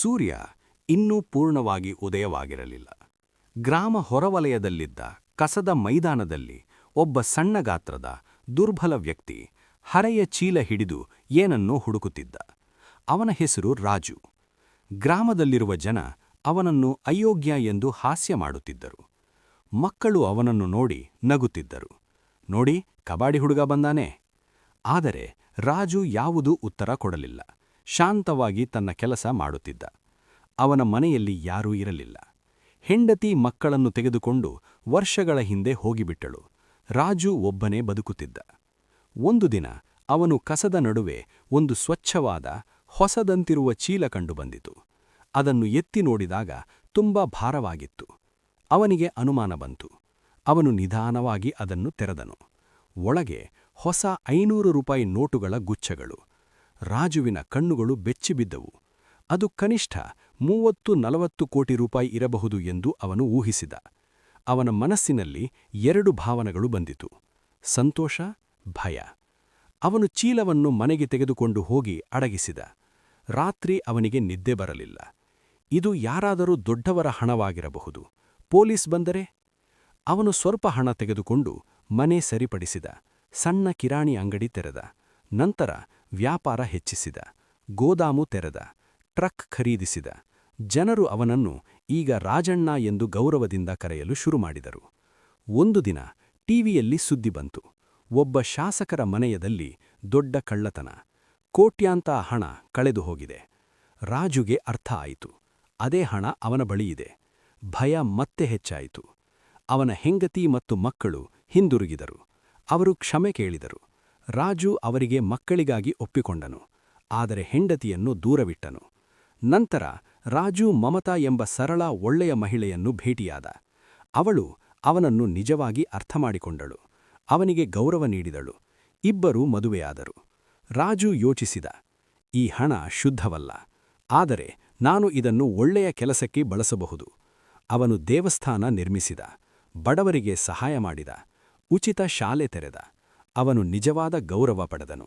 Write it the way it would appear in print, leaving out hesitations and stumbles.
ಸೂರ್ಯ ಇನ್ನೂ ಪೂರ್ಣವಾಗಿ ಉದಯವಾಗಿರಲಿಲ್ಲ. ಗ್ರಾಮ ಹೊರವಲಯದಲ್ಲಿದ್ದ ಕಸದ ಮೈದಾನದಲ್ಲಿ ಒಬ್ಬ ಸಣ್ಣ ಗಾತ್ರದ ದುರ್ಬಲ ವ್ಯಕ್ತಿ ಹರೆಯ ಚೀಲ ಹಿಡಿದು ಏನನ್ನೋ ಹುಡುಕುತ್ತಿದ್ದ. ಅವನ ಹೆಸರು ರಾಜು. ಗ್ರಾಮದಲ್ಲಿರುವ ಜನ ಅವನನ್ನು ಅಯೋಗ್ಯ ಎಂದು ಹಾಸ್ಯ ಮಾಡುತ್ತಿದ್ದರು. ಮಕ್ಕಳು ಅವನನ್ನು ನೋಡಿ ನಗುತ್ತಿದ್ದರು. ನೋಡಿ, ಕಬಾಡಿ ಹುಡುಗ ಬಂದಾನೆ. ಆದರೆ ರಾಜು ಯಾವುದೂ ಉತ್ತರ ಕೊಡಲಿಲ್ಲ. ಶಾಂತವಾಗಿ ತನ್ನ ಕೆಲಸ ಮಾಡುತ್ತಿದ್ದ. ಅವನ ಮನೆಯಲ್ಲಿ ಯಾರೂ ಇರಲಿಲ್ಲ. ಹೆಂಡತಿ ಮಕ್ಕಳನ್ನು ತೆಗೆದುಕೊಂಡು ವರ್ಷಗಳ ಹಿಂದೆ ಹೋಗಿಬಿಟ್ಟಳು. ರಾಜು ಒಬ್ಬನೇ ಬದುಕುತ್ತಿದ್ದ. ಒಂದು ದಿನ ಅವನು ಕಸದ ನಡುವೆ ಒಂದು ಸ್ವಚ್ಛವಾದ, ಹೊಸದಂತಿರುವ ಚೀಲ ಕಂಡುಬಂದಿತು. ಅದನ್ನು ಎತ್ತಿ ನೋಡಿದಾಗ ತುಂಬಾ ಭಾರವಾಗಿತ್ತು. ಅವನಿಗೆ ಅನುಮಾನ ಬಂತು. ಅವನು ನಿಧಾನವಾಗಿ ಅದನ್ನು ತೆರೆದನು. ಒಳಗೆ ಹೊಸ 500 ರೂಪಾಯಿ ನೋಟುಗಳ ಗುಚ್ಛಗಳು. ರಾಜುವಿನ ಕಣ್ಣುಗಳು ಬೆಚ್ಚಿಬಿದ್ದವು. ಅದು ಕನಿಷ್ಠ 30-40 ಕೋಟಿ ರೂಪಾಯಿ ಇರಬಹುದು ಎಂದು ಅವನು ಊಹಿಸಿದ. ಅವನ ಮನಸ್ಸಿನಲ್ಲಿ 2 ಭಾವನೆಗಳು ಬಂದಿತು: ಸಂತೋಷ, ಭಯ. ಅವನು ಚೀಲವನ್ನು ಮನೆಗೆ ತೆಗೆದುಕೊಂಡು ಹೋಗಿ ಅಡಗಿಸಿದ. ರಾತ್ರಿ ಅವನಿಗೆ ನಿದ್ದೆ ಬರಲಿಲ್ಲ. ಇದು ಯಾರಾದರೂ ದೊಡ್ಡವರ ಹಣವಾಗಿರಬಹುದು. ಪೊಲೀಸ್ ಬಂದರೆ? ಅವನು ಸ್ವಲ್ಪ ಹಣ ತೆಗೆದುಕೊಂಡು ಮನೆ ಸರಿಪಡಿಸಿದ. ಸಣ್ಣ ಕಿರಾಣಿ ಅಂಗಡಿ ತೆರೆದ. ನಂತರ ವ್ಯಾಪಾರ ಹೆಚ್ಚಿಸಿದ. ಗೋದಾಮು ತೆರೆದ. ಟ್ರಕ್ ಖರೀದಿಸಿದ. ಜನರು ಅವನನ್ನು ಈಗ ರಾಜಣ್ಣ ಎಂದು ಗೌರವದಿಂದ ಕರೆಯಲು ಶುರುಮಾಡಿದರು. ಒಂದು ದಿನ ಟಿವಿಯಲ್ಲಿ ಸುದ್ದಿ ಬಂತು. ಒಬ್ಬ ಶಾಸಕರ ಮನೆಯದಲ್ಲಿ ದೊಡ್ಡ ಕಳ್ಳತನ. ಕೋಟ್ಯಾಂತ ಹಣ ಕಳೆದು ಹೋಗಿದೆ. ರಾಜುಗೆ ಅರ್ಥ ಆಯಿತು. ಅದೇ ಹಣ ಅವನ ಬಳಿಯಿದೆ. ಭಯ ಮತ್ತೆ ಹೆಚ್ಚಾಯಿತು. ಅವನ ಹೆಂಡತಿ ಮತ್ತು ಮಕ್ಕಳು ಹಿಂದಿರುಗಿದರು. ಅವರು ಕ್ಷಮೆ ಕೇಳಿದರು. ರಾಜು ಅವರಿಗೆ ಮಕ್ಕಳಿಗಾಗಿ ಒಪ್ಪಿಕೊಂಡನು. ಆದರೆ ಹೆಂಡತಿಯನ್ನು ದೂರವಿಟ್ಟನು. ನಂತರ ರಾಜು ಮಮತಾ ಎಂಬ ಸರಳ ಒಳ್ಳೆಯ ಮಹಿಳೆಯನ್ನು ಭೇಟಿಯಾದ. ಅವಳು ಅವನನ್ನು ನಿಜವಾಗಿ ಅರ್ಥಮಾಡಿಕೊಂಡಳು. ಅವನಿಗೆ ಗೌರವ ನೀಡಿದಳು. ಇಬ್ಬರೂ ಮದುವೆಯಾದರು. ರಾಜು ಯೋಚಿಸಿದ, ಈ ಹಣ ಶುದ್ಧವಲ್ಲ, ಆದರೆ ನಾನು ಇದನ್ನು ಒಳ್ಳೆಯ ಕೆಲಸಕ್ಕೆ ಬಳಸಬಹುದು. ಅವನು ದೇವಸ್ಥಾನ ನಿರ್ಮಿಸಿದ. ಬಡವರಿಗೆ ಸಹಾಯ ಮಾಡಿದ. ಉಚಿತ ಶಾಲೆ ತೆರೆದ. ಅವನು ನಿಜವಾದ ಗೌರವ ಪಡೆದನು.